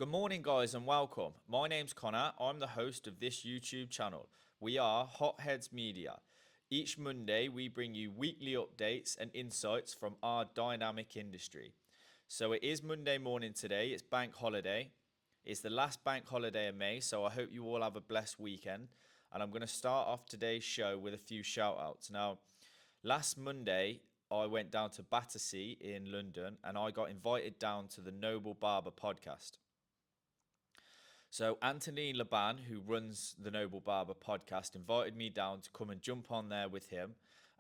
Good morning, guys, and welcome. My name's Connor. I'm the host of this YouTube channel. We are Hotheads Media. Each Monday, we bring you weekly updates and insights from our dynamic industry. So it is Monday morning today. It's bank holiday. It's the last bank holiday of May, so I hope you all have a blessed weekend. And I'm going to start off today's show with a few shout outs. Now, last Monday, I went down to Battersea in London and I got invited down to the Noble Barber podcast. So Anthony Laban, who runs the Noble Barber podcast, invited me down to come and jump on there with him.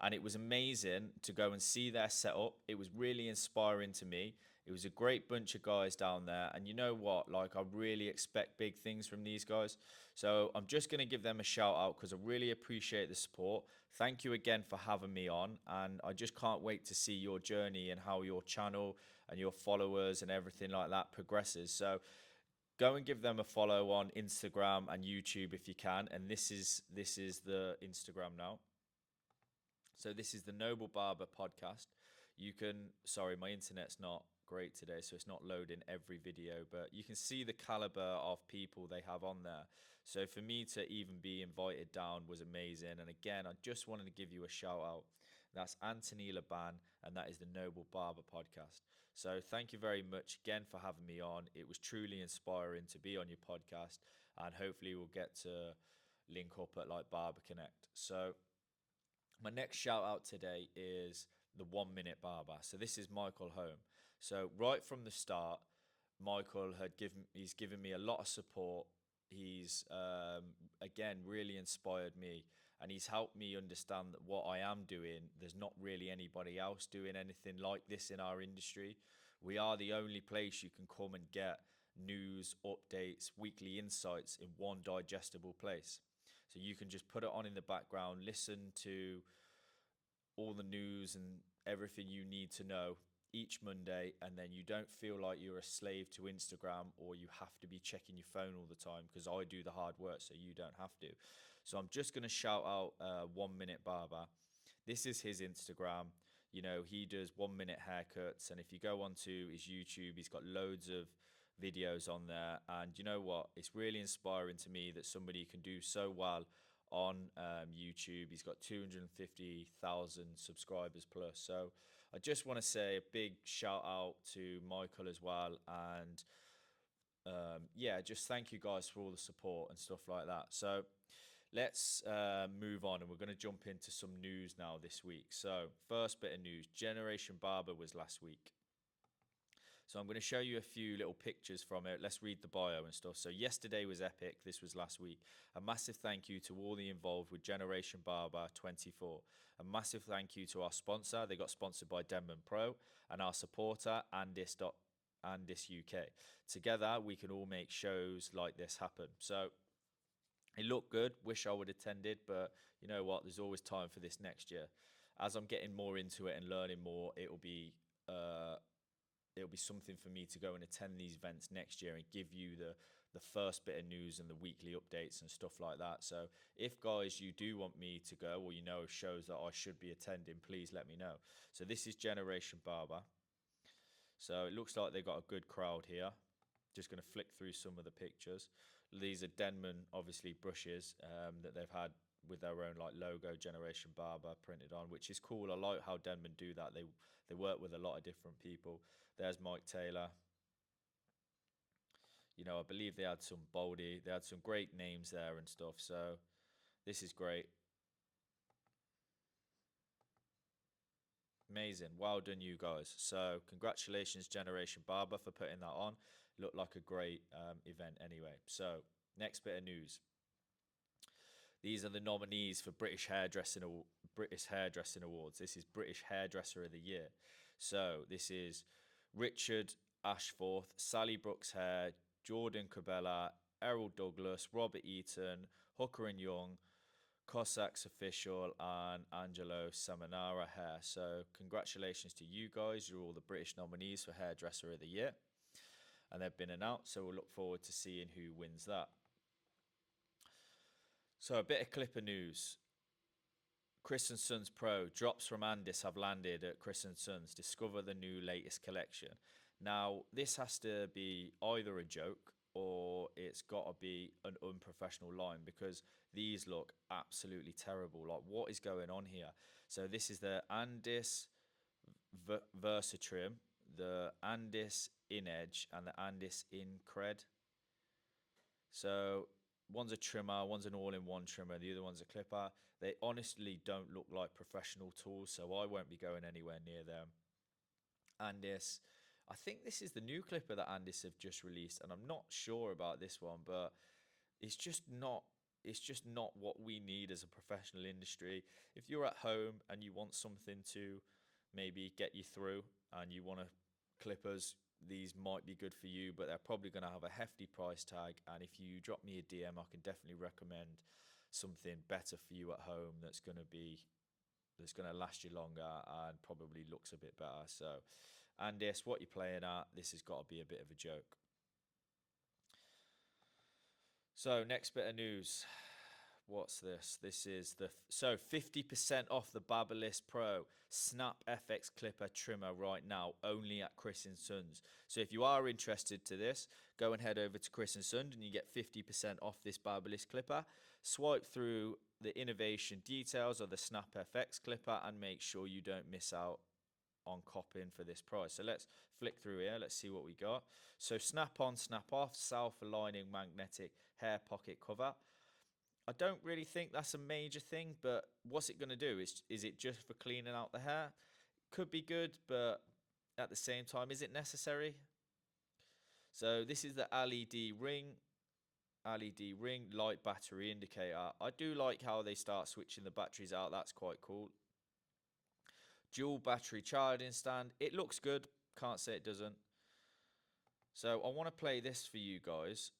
And it was amazing to go and see their setup. It was really inspiring to me. It was a great bunch of guys down there. And you know what? Like, I really expect big things from these guys. So I'm just going to give them a shout out because I really appreciate the support. Thank you again for having me on. And I just can't wait to see your journey and how your channel and your followers and everything like that progresses. So go and give them a follow on Instagram and YouTube if you can. And this is the Instagram now. So this is the Noble Barber podcast. You can, sorry, my internet's not great today, so it's not loading every video, but you can see the caliber of people they have on there. So for me to even be invited down was amazing. And again, I just wanted to give you a shout out. That's Anthony Laban, and that is the Noble Barber podcast. So thank you very much again for having me on. It was truly inspiring to be on your podcast, and hopefully we'll get to link up at like Barber Connect. So my next shout out today is the 1 Minute Barber. So this is Michael Home. So right from the start, Michael he's given me a lot of support. He's again really inspired me, and he's helped me understand that what I am doing, there's not really anybody else doing anything like this in our industry. We are the only place you can come and get news, updates, weekly insights in one digestible place. So you can just put it on in the background, listen to all the news and everything you need to know each Monday, and then you don't feel like you're a slave to Instagram or you have to be checking your phone all the time, because I do the hard work so you don't have to. So I'm just going to shout out 1 Minute Barber. This is his Instagram. You know, he does 1 minute haircuts, and if you go onto his YouTube, he's got loads of videos on there. And you know what? It's really inspiring to me that somebody can do so well on YouTube. He's got 250,000 subscribers plus. So I just want to say a big shout out to Michael as well. And yeah, just thank you guys for all the support and stuff like that. So let's move on, and we're going to jump into some news now this week. So first bit of news, Generation Barber was last week. So I'm going to show you a few little pictures from it. Let's read the bio and stuff. So yesterday was epic. This was last week. A massive thank you to all the involved with Generation Barber 24. A massive thank you to our sponsor. They got sponsored by Denman Pro, and our supporter, Andis UK. Together, we can all make shows like this happen. So it looked good. Wish I would have attended, but you know what? There's always time for this next year. As I'm getting more into it and learning more, it'll be something for me to go and attend these events next year and give you the first bit of news and the weekly updates and stuff like that. So if guys, you do want me to go, or you know of shows that I should be attending, please let me know. So this is Generation Barber. So it looks like they've got a good crowd here. Just going to flick through some of the pictures. These are Denman, obviously, brushes that they've had with their own like logo, Generation Barber, printed on, which is cool. I like how Denman do that. They work with a lot of different people. There's Mike Taylor. You know, I believe they had some Boldy. They had some great names there and stuff. So this is great. Amazing. Well done, you guys. So congratulations, Generation Barber, for putting that on. Looked like a great event anyway. So next bit of news. These are the nominees for British Hairdressing Awards. This is British Hairdresser of the Year. So this is Richard Ashforth, Sally Brooks Hair, Jordan Cabela, Errol Douglas, Robert Eaton, Hooker and Young, Cossacks Official, and Angelo Samanara Hair. So congratulations to you guys. You're all the British nominees for Hairdresser of the Year. And they've been announced, so we'll look forward to seeing who wins that. So a bit of Clipper news. Chris & Sons Pro drops from Andis have landed at Chris & Sons. Discover the new latest collection. Now, this has to be either a joke or it's got to be an unprofessional line because these look absolutely terrible. Like, what is going on here? So, this is the Andis Versatrim, the Andis In Edge, and the Andis In Cred. So, one's a trimmer, one's an all in one trimmer, the other one's a clipper. They honestly don't look like professional tools, so I won't be going anywhere near them. Andis. I think this is the new clipper that Andis have just released, and I'm not sure about this one, but it's just not what we need as a professional industry. If you're at home and you want something to maybe get you through and you want to clippers, these might be good for you, but they're probably going to have a hefty price tag. And if you drop me a DM, I can definitely recommend something better for you at home that's going to last you longer and probably looks a bit better. So, Andis, what you're playing at, this has got to be a bit of a joke. So, next bit of news. What's this? This is 50% off the Babyliss Pro Snap FX Clipper Trimmer right now, only at Chris and Sons. So if you are interested to this, go and head over to Chris and Sons and you get 50% off this Babyliss Clipper. Swipe through the innovation details of the Snap FX Clipper and make sure you don't miss out on copying for this price. So let's flick through here. Let's see what we got. So snap on, snap off, self-aligning magnetic hair pocket cover. I don't really think that's a major thing, but what's it going to do? Is it just for cleaning out the hair? Could be good, but at the same time, is it necessary? So this is the LED ring light battery indicator. I do like how they start switching the batteries out. That's quite cool. Dual battery charging stand. It looks good. Can't say it doesn't. So I want to play this for you guys.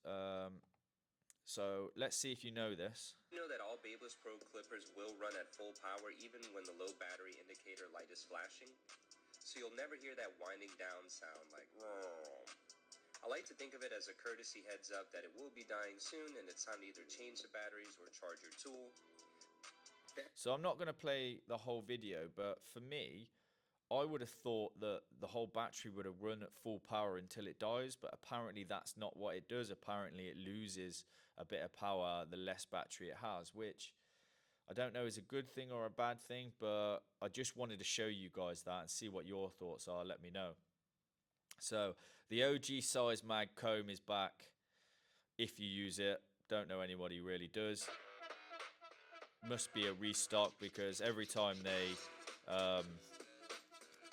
So let's see if you know this. You know that all Babyliss Pro clippers will run at full power even when the low battery indicator light is flashing. So you'll never hear that winding down sound like "room." I like to think of it as a courtesy heads up that it will be dying soon and it's time to either change the batteries or charge your tool. So I'm not going to play the whole video, but for me, I would have thought that the whole battery would have run at full power until it dies, but apparently that's not what it does. Apparently it loses a bit of power the less battery it has, which I don't know is a good thing or a bad thing, but I just wanted to show you guys that and see what your thoughts are. Let me know. So the OG size mag comb is back if you use it. Don't know anybody who really does. Must be a restock because every time they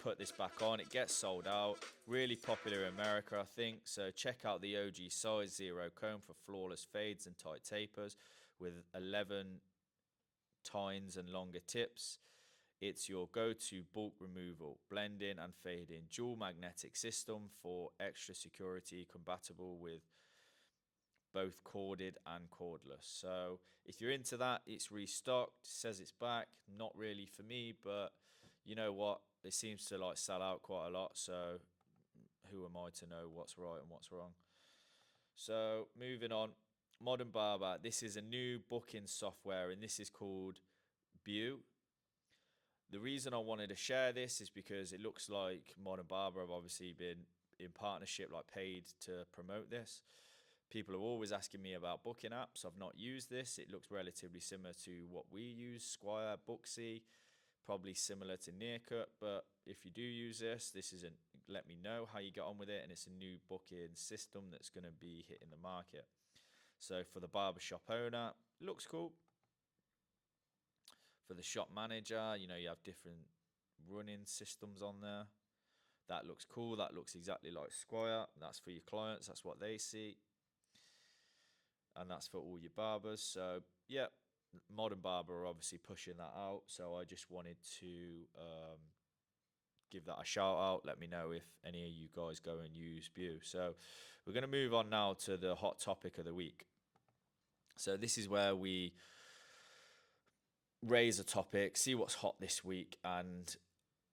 put this back on, it gets sold out. Really popular in America, I think. So check out the OG size zero comb for flawless fades and tight tapers with 11 tines and longer tips. It's your go-to bulk removal, blending and fading dual magnetic system for extra security, compatible with both corded and cordless. So if you're into that, it's restocked. It says it's back. Not really for me, but you know what? It seems to like sell out quite a lot. So who am I to know what's right and what's wrong? So moving on, Modern Barber. This is a new booking software, and this is called View. The reason I wanted to share this is because it looks like Modern Barber have obviously been in partnership, like paid to promote this. People are always asking me about booking apps. I've not used this. It looks relatively similar to what we use, Squire, Booksy, probably similar to Nearcut. But if you do use this, let me know how you get on with it. And it's a new booking system that's going to be hitting the market. So for the barbershop owner, looks cool. For the shop manager, you have different running systems on there. That looks cool. That looks exactly like Squire. That's for your clients. That's what they see. And that's for all your barbers. So, yeah, Modern Barber are obviously pushing that out. So I just wanted to give that a shout out. Let me know if any of you guys go and use View. So we're going to move on now to the hot topic of the week. So this is where we raise a topic, see what's hot this week, and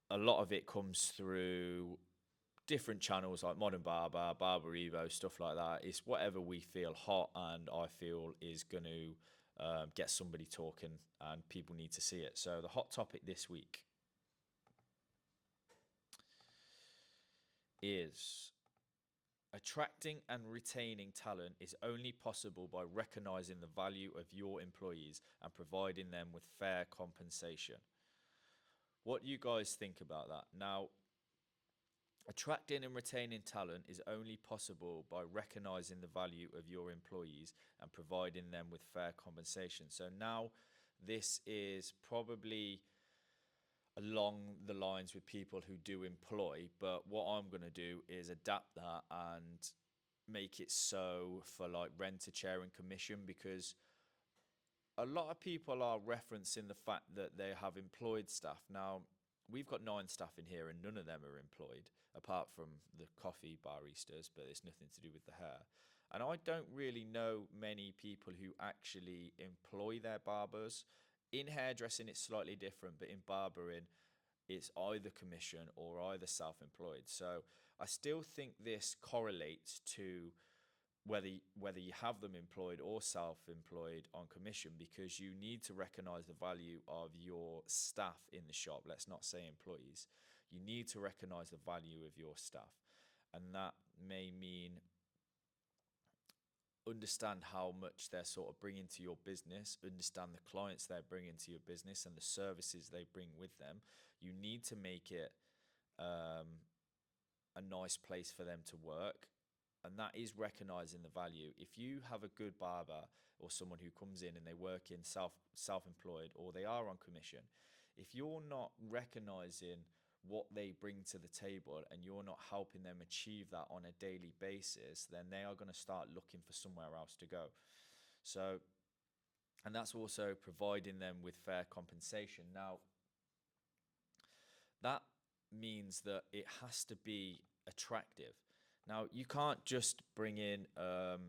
a lot of it comes through different channels like Modern Barber, Barber Evo, stuff like that. It's whatever we feel hot and I feel is going to get somebody talking and people need to see it. So the hot topic this week is attracting and retaining talent is only possible by recognizing the value of your employees and providing them with fair compensation. What do you guys think about that? Now, attracting and retaining talent is only possible by recognizing the value of your employees and providing them with fair compensation. So now this is probably along the lines with people who do employ, but what I'm going to do is adapt that and make it so for like rent a chair and commission, because a lot of people are referencing the fact that they have employed staff. Now, we've got 9 staff in here and none of them are employed apart from the coffee baristas, but it's nothing to do with the hair. And I don't really know many people who actually employ their barbers. In hairdressing, it's slightly different, but in barbering, it's either commission or either self-employed. So I still think this correlates to whether you have them employed or self-employed on commission, because you need to recognize the value of your staff in the shop. Let's not say employees. You need to recognize the value of your staff, and that may mean understand how much they're sort of bringing to your business, understand the clients they're bringing to your business and the services they bring with them. You need to make it a nice place for them to work, and that is recognizing the value. If you have a good barber or someone who comes in and they work in self-employed or they are on commission, if you're not recognizing what they bring to the table and you're not helping them achieve that on a daily basis, then they are going to start looking for somewhere else to go. So, and that's also providing them with fair compensation. Now, that means that it has to be attractive. Now, you can't just bring in a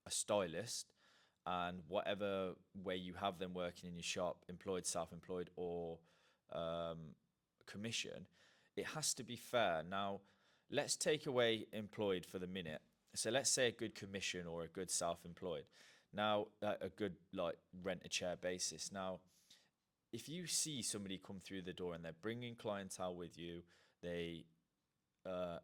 stylist and whatever way you have them working in your shop, employed, self-employed, or commission, it has to be fair. Now, let's take away employed for the minute. So let's say a good commission or a good self-employed. Now, a good like rent a chair basis. Now, if you see somebody come through the door and they're bringing clientele with you, they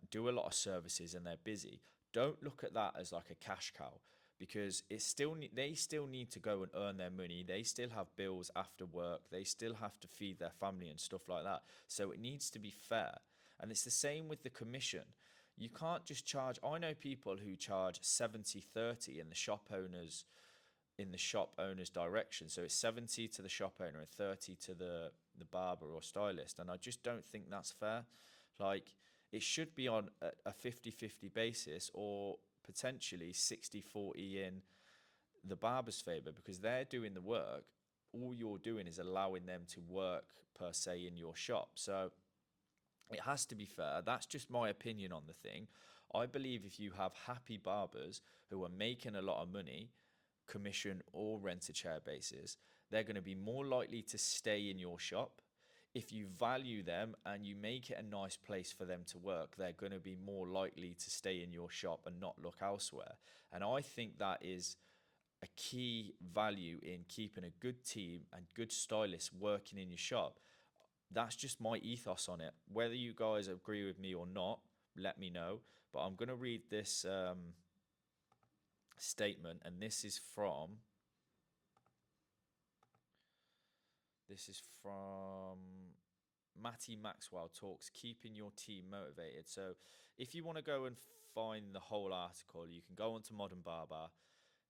do a lot of services and they're busy, don't look at that as like a cash cow, because it's still they still need to go and earn their money. They still have bills after work. They still have to feed their family and stuff like that. So it needs to be fair. And it's the same with the commission. You can't just charge. I know people who charge 70-30 in the shop owner's direction. So it's 70 to the shop owner and 30 to the barber or stylist. And I just don't think that's fair. Like, it should be on a 50-50 basis, or potentially 60-40 in the barber's favor, because they're doing the work. All you're doing is allowing them to work per se in your shop. So it has to be fair. That's just my opinion on the thing. I believe if you have happy barbers who are making a lot of money, commission or rent a chair basis, they're going to be more likely to stay in your shop. If you value them and you make it a nice place for them to work, they're going to be more likely to stay in your shop and not look elsewhere. And I think that is a key value in keeping a good team and good stylists working in your shop. That's just my ethos on it. Whether you guys agree with me or not, let me know. But I'm going to read this statement, and this is from Matty Maxwell Talks Keeping Your Team Motivated. So if you want to go and find the whole article, you can go onto Modern Barber,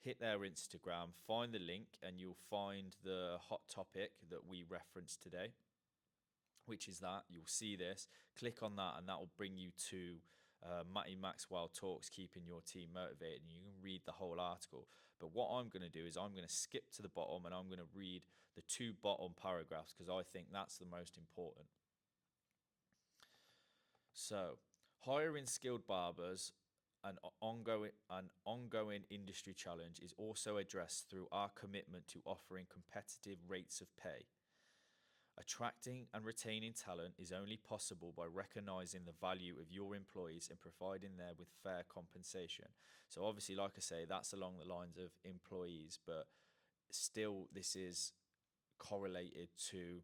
hit their Instagram, find the link, and you'll find the hot topic that we referenced today, which is that. You'll see this, click on that, and that will bring you to Matty Maxwell Talks Keeping Your Team Motivated, and you can read the whole article. But what I'm going to do is I'm going to skip to the bottom and I'm going to read the 2 bottom paragraphs, because I think that's the most important. So, hiring skilled barbers, an ongoing industry challenge, is also addressed through our commitment to offering competitive rates of pay. Attracting and retaining talent is only possible by recognizing the value of your employees and providing them with fair compensation. So obviously, like I say, that's along the lines of employees, but still this is correlated to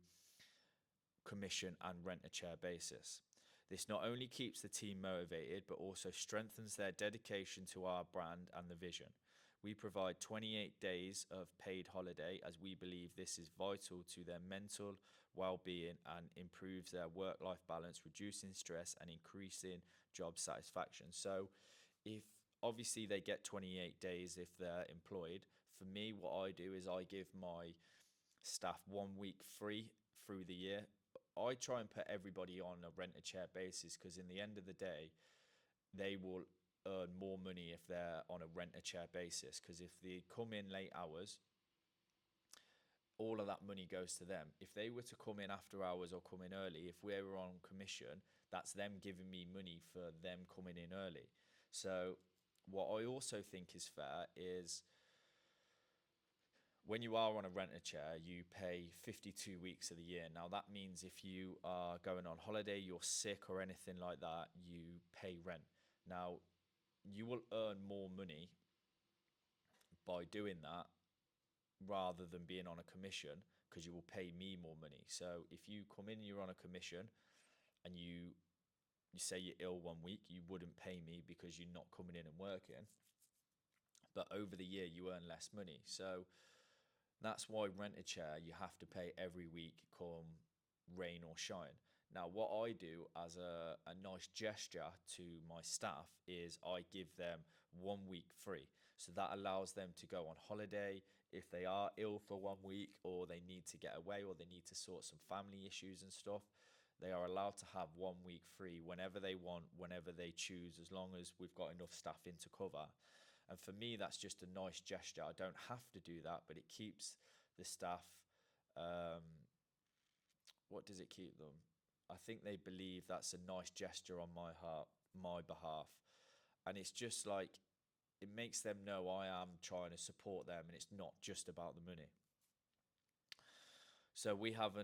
commission and rent a chair basis. This not only keeps the team motivated, but also strengthens their dedication to our brand and the vision. We provide 28 days of paid holiday as we believe this is vital to their mental well-being and improves their work-life balance, reducing stress and increasing job satisfaction. So if obviously they get 28 days if they're employed, for me what I do is I give my staff 1 week free through the year. I try and put everybody on a rent a chair basis because in the end of the day, they will earn more money if they're on a rent a chair basis. Because if they come in late hours, all of that money goes to them. If they were to come in after hours or come in early, if we were on commission, that's them giving me money for them coming in early. So what I also think is fair is when you are on a rent a chair, you pay 52 weeks of the year. Now, that means if you are going on holiday, you're sick or anything like that, you pay rent. Now, you will earn more money by doing that rather than being on a commission because you will pay me more money. So if you come in, you're on a commission and you say you're ill 1 week, you wouldn't pay me because you're not coming in and working. But over the year, you earn less money. So that's why rent a chair, you have to pay every week, come rain or shine. Now, what I do as a nice gesture to my staff is I give them 1 week free. So that allows them to go on holiday if they are ill for 1 week or they need to get away or they need to sort some family issues and stuff. They are allowed to have 1 week free whenever they want, whenever they choose, as long as we've got enough staff in to cover. And for me, that's just a nice gesture. I don't have to do that, but it keeps the staff. What does it keep them? I think they believe that's a nice gesture on my behalf. And it's just like, it makes them know I am trying to support them and it's not just about the money. So we have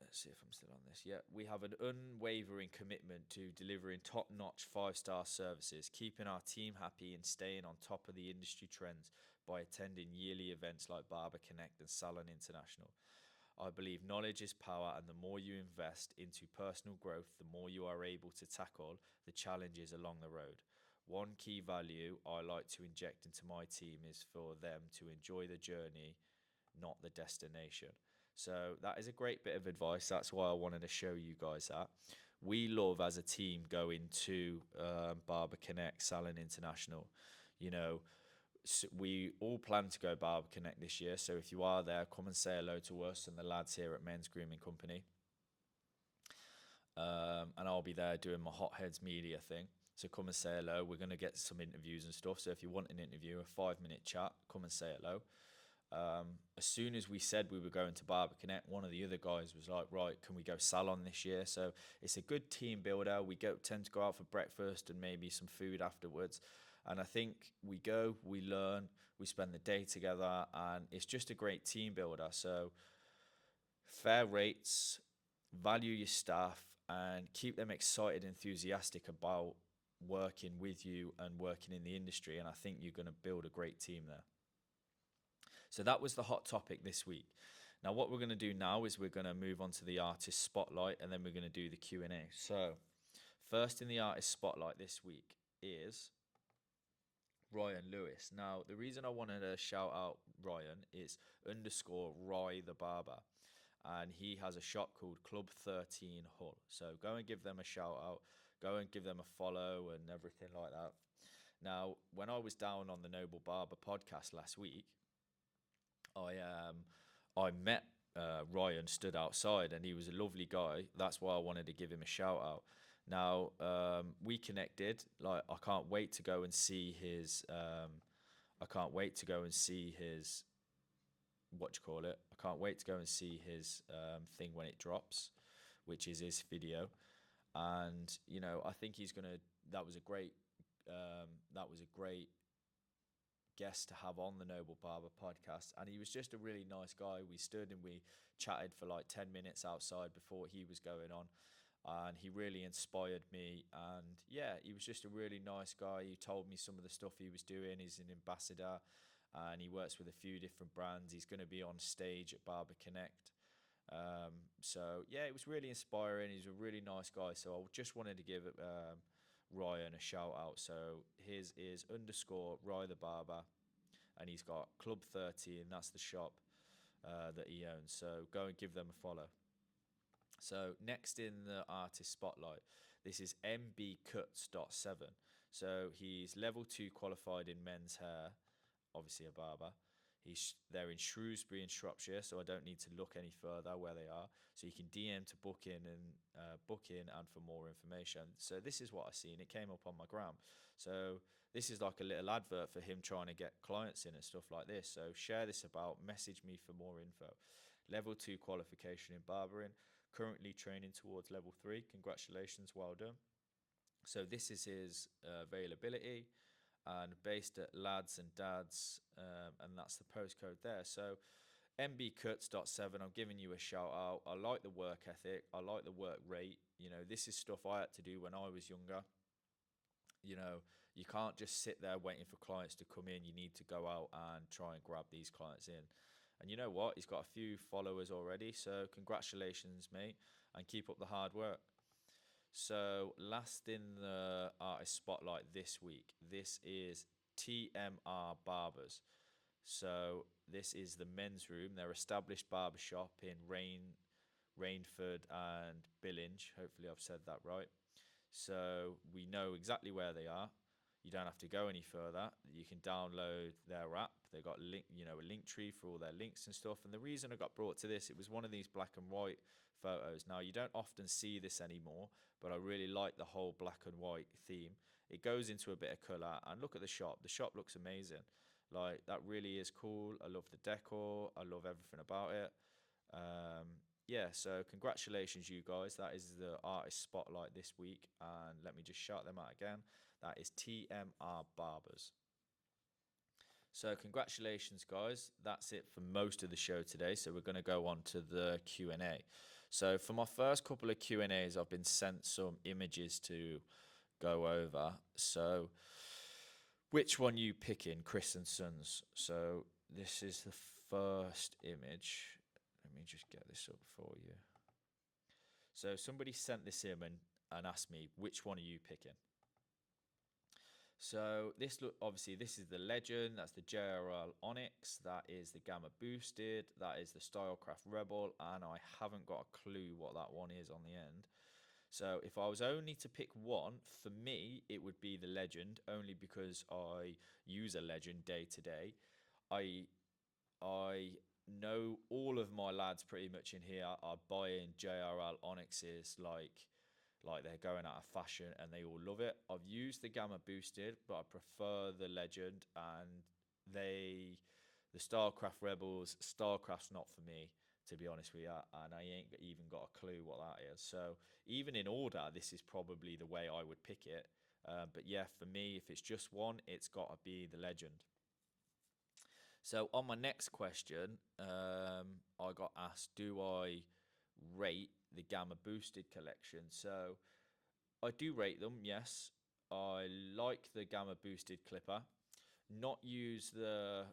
let's see if I'm still on this. Yeah, we have an unwavering commitment to delivering top-notch 5-star services, keeping our team happy and staying on top of the industry trends by attending yearly events like Barber Connect and Salon International. I believe knowledge is power, and the more you invest into personal growth, the more you are able to tackle the challenges along the road. One key value I like to inject into my team is for them to enjoy the journey, not the destination. So that is a great bit of advice. That's why I wanted to show you guys that. We love as a team going to Barber Connect, Salon International. You know, so we all plan to go Barber Connect this year. So if you are there, come and say hello to us and the lads here at Men's Grooming Company. And I'll be there doing my Hotheads Media thing. So come and say hello. We're going to get some interviews and stuff. So if you want an interview, a 5-minute chat, come and say hello. As soon as we said we were going to Barber Connect, one of the other guys was like, right, can we go Salon this year? So it's a good team builder. We tend to go out for breakfast and maybe some food afterwards. And I think we go, we learn, we spend the day together, and it's just a great team builder. So fair rates, value your staff, and keep them excited, enthusiastic about working with you and working in the industry. And I think you're going to build a great team there. So that was the hot topic this week. Now, what we're going to do now is we're going to move on to the artist spotlight, and then we're going to do the Q&A. So first in the artist spotlight this week is Ryan Lewis. Now, the reason I wanted to shout out Ryan is _Rye the Barber. And he has a shop called Club 13 Hull. So go and give them a shout out. Go and give them a follow and everything like that. Now, when I was down on the Noble Barber podcast last week, I met Ryan stood outside, and he was a lovely guy. That's why I wanted to give him a shout out. Now we connected. Like, I can't wait to go and see his. I can't wait to go and see his. What you call it? I can't wait to go and see his thing when it drops, which is his video. And you know, I think he's gonna. That was a great. That was a great guest to have on the Noble Barber podcast, and he was just a really nice guy. We stood and we chatted for like 10 minutes outside before he was going on, and he really inspired me. And yeah, he was just a really nice guy. He told me some of the stuff he was doing. He's an ambassador and he works with a few different brands. He's going to be on stage at Barber Connect, So yeah, it was really inspiring. He's a really nice guy. So I just wanted to give Ryan a shout out. So his is underscore Rye the Barber, and he's got Club 30, and that's the shop that he owns. So go and give them a follow. So next in the artist spotlight, this is mbcuts.7. So he's level 2 qualified in men's hair, obviously a barber. They're in Shrewsbury in Shropshire, so I don't need to look any further where they are. So you can DM to book in and for more information. So this is what I seen. It came up on my gram. So this is like a little advert for him trying to get clients in and stuff like this. So share this about. Message me for more info. Level 2 qualification in barbering. Currently training towards level 3. Congratulations, well done. So this is his availability, and based at Lads and Dads, and that's the postcode there. So mbcuts.7, I'm giving you a shout out. I like the work ethic. I like the work rate. You know, this is stuff I had to do when I was younger. You know, you can't just sit there waiting for clients to come in. You need to go out and try and grab these clients in. And you know what? He's got a few followers already. So congratulations, mate, and keep up the hard work. So last in the artist spotlight this week, this is TMR Barbers. So this is the men's room. They're established barbershop in Rainford and Billinge. Hopefully I've said that right. So we know exactly where they are. You don't have to go any further. You can download their app. They've got a link tree for all their links and stuff. And the reason I got brought to this, it was one of these black and white photos. Now you don't often see this anymore, but I really like the whole black and white theme. It goes into a bit of colour, and look at the shop. The shop looks amazing. Like, that really is cool. I love the decor. I love everything about it. Yeah, so congratulations, you guys. That is the artist spotlight this week. And let me just shout them out again. That is TMR Barbers. So congratulations, guys. That's it for most of the show today. So we're going to go on to the Q&A. So for my first couple of Q&As, I've been sent some images to go over. So which one you picking, Chris and Sons? So this is the first image. Let me just get this up for you. So somebody sent this in and asked me, which one are you picking? So obviously this is the Legend, that's the JRL Onyx, that is the Gamma Boosted, that is the Stylecraft Rebel, and I haven't got a clue what that one is on the end. So if I was only to pick one, for me, it would be the Legend, only because I use a Legend day to day. I know all of my lads pretty much in here are buying JRL Onyxes like they're going out of fashion, and they all love it. I've used the Gamma Boosted, but I prefer the Legend, and the Starcraft Rebels, Starcraft's not for me, to be honest with you, and I ain't even got a clue what that is. So even in order, this is probably the way I would pick it. But yeah, for me, if it's just one, it's got to be the Legend. So on my next question, I got asked, do I rate the Gamma Boosted collection? So I do rate them, yes. I like the Gamma Boosted clipper. Not use the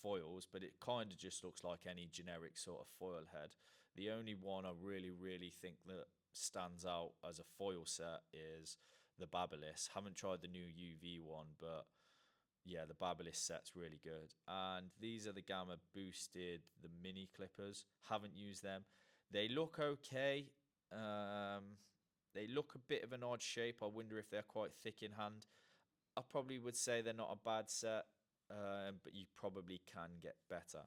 foils, but it kind of just looks like any generic sort of foil head. The only one I really think that stands out as a foil set is the Babyliss. Haven't tried the new UV one, but yeah, the Babyliss set's really good. And these are the Gamma Boosted, the mini clippers. Haven't used them. They look okay. They look a bit of an odd shape. I wonder if they're quite thick in hand. I probably would say they're not a bad set, but you probably can get better.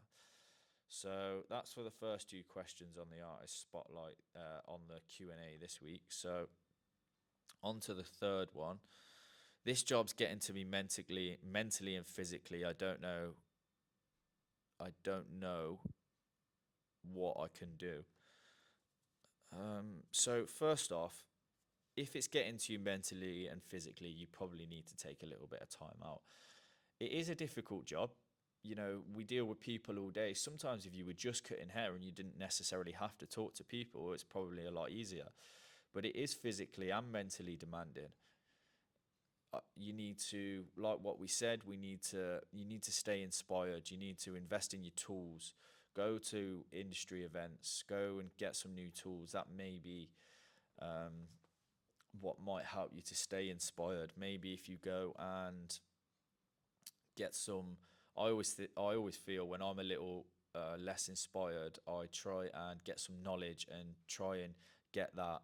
So that's for the first two questions on the artist spotlight on the Q&A this week. So on to the third one. This job's getting to me mentally and physically. I don't know what I can do. So first off, if it's getting to you mentally and physically, you probably need to take a little bit of time out. It is a difficult job. You know, we deal with people all day. Sometimes if you were just cutting hair and you didn't necessarily have to talk to people, it's probably a lot easier. But it is physically and mentally demanding. You need to, like what we said, you need to stay inspired. You need to invest in your tools, Go to industry events, go and get some new tools. That may be what might help you to stay inspired. Maybe if you go and get some, I always feel when I'm a little less inspired, I try and get some knowledge and try and get that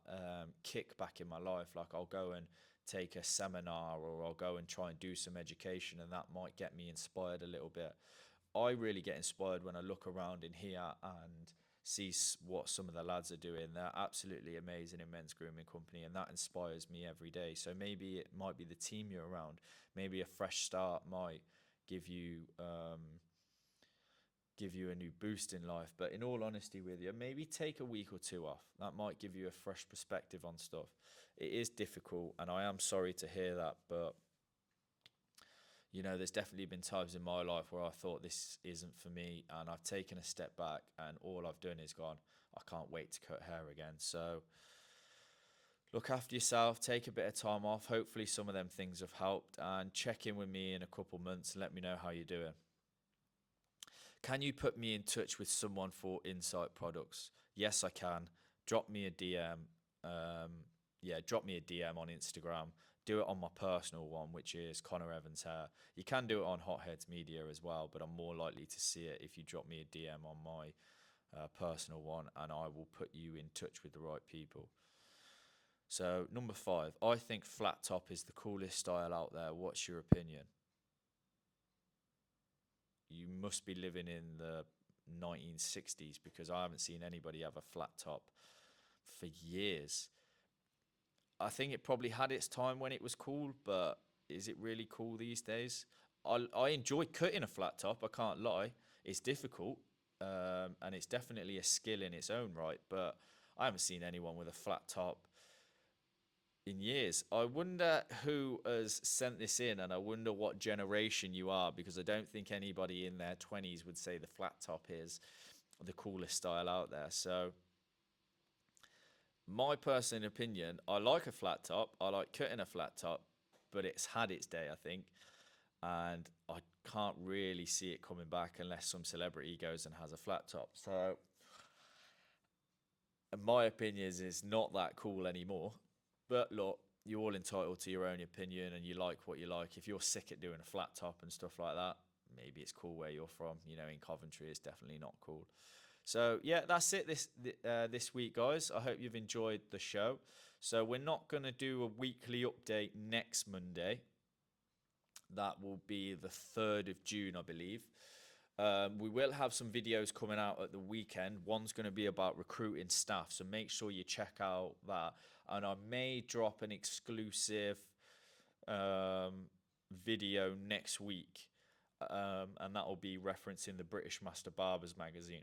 kick back in my life. Like I'll go and take a seminar, or I'll go and try and do some education, and that might get me inspired a little bit. I really get inspired when I look around in here and see what some of the lads are doing. They're absolutely amazing in men's grooming company, and that inspires me every day. So maybe it might be the team you're around. Maybe a fresh start might give you a new boost in life. But in all honesty with you, maybe take a week or two off. That might give you a fresh perspective on stuff. It is difficult, and I am sorry to hear that, but you know, there's definitely been times in my life where I thought this isn't for me, and I've taken a step back, and all I've done is gone, I can't wait to cut hair again. So look after yourself, take a bit of time off. Hopefully some of them things have helped, and check in with me in a couple months and let me know how you're doing. Can you put me in touch with someone for Insight products? Yes, I can. Drop me a DM. Drop me a DM on Instagram. Do it on my personal one, which is Connor Evans Hair. You can do it on Hotheads Media as well, but I'm more likely to see it if you drop me a DM on my personal one, and I will put you in touch with the right people. So, number 5, I think flat top is the coolest style out there. What's your opinion? You must be living in the 1960s, because I haven't seen anybody have a flat top for years. I think it probably had its time when it was cool, but is it really cool these days? I enjoy cutting a flat top, I can't lie. It's difficult, and it's definitely a skill in its own right, but I haven't seen anyone with a flat top in years. I wonder who has sent this in, and I wonder what generation you are, because I don't think anybody in their 20s would say the flat top is the coolest style out there. So my personal opinion, I like a flat top. I like cutting a flat top, but it's had its day, I think. And I can't really see it coming back unless some celebrity goes and has a flat top. So, in my opinion, is it's not that cool anymore. But look, you're all entitled to your own opinion, and you like what you like. If you're sick at doing a flat top and stuff like that, maybe it's cool where you're from. You know, in Coventry, it's definitely not cool. So yeah, that's it this week, guys. I hope you've enjoyed the show. So we're not going to do a weekly update next Monday. That will be the 3rd of June, I believe. We will have some videos coming out at the weekend. One's going to be about recruiting staff, so make sure you check out that. And I may drop an exclusive video next week, and that will be referencing the British Master Barbers magazine.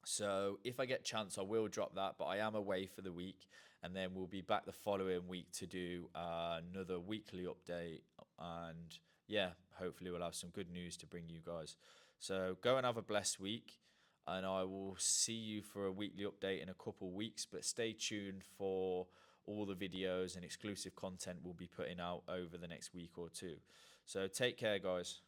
So if I get chance, I will drop that, but I am away for the week, and then we'll be back the following week to do another weekly update, and yeah, hopefully we'll have some good news to bring you guys. So go and have a blessed week, and I will see you for a weekly update in a couple weeks, but stay tuned for all the videos and exclusive content we'll be putting out over the next week or two. So take care, guys.